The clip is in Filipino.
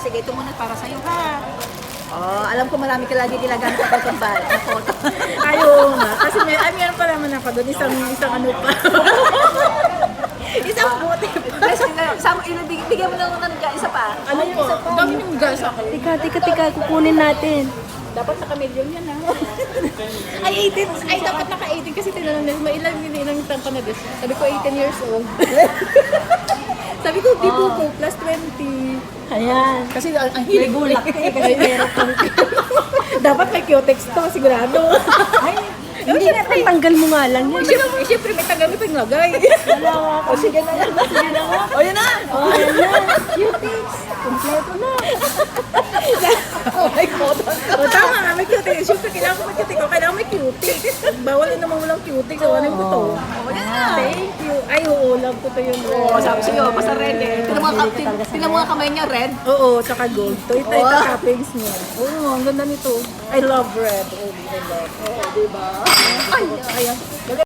sige, ito muna para sa'yo ha. Oh, alam ko marami ka lagi ginagamit sa cotton ball. Ayaw nga. Kasi meron pa naman ako doon. Isang ano pa. Isang bote pa. Bigyan mo na ng isa pa. Ano po? Dami yung gas ako. Tika, kukunin natin. Dapat naka-million yan ha. Ay, 18. Ay, dapat naka-18 kasi tinanong nila, ilang taon ka na din. Sabi ko, 18 years old. Sabi ko, di po po, plus 20. Ayan. Kasi ang hilig ko lang. Kasi meron kang dapat may cutex to, sigurado. Ay, Hindi na, tanggal mo nga lang yan. Siyempre, may tagal ito yung lagay. O, sige na yan. Sige na nga. O, yun na. Oh, ayan na. Cutex. Kompleto na. Oh my God. O, tama nga, may cutex. Siyempre, kailangan ko may cutex. O, kailangan may cutex. Bawal na naman walang cutex. O, ano ko to? O, yan na. Thank you. Ay, oo, love ko to yung red. Oo, sabi sa'yo, basta red eh. Tinan mo nga kamay niya, red. Oo, tsaka gold. Ito yung toppings niya. Oo, ang ganda nito. I love red. Oh, I love. Oo, diba? Ay, ayan.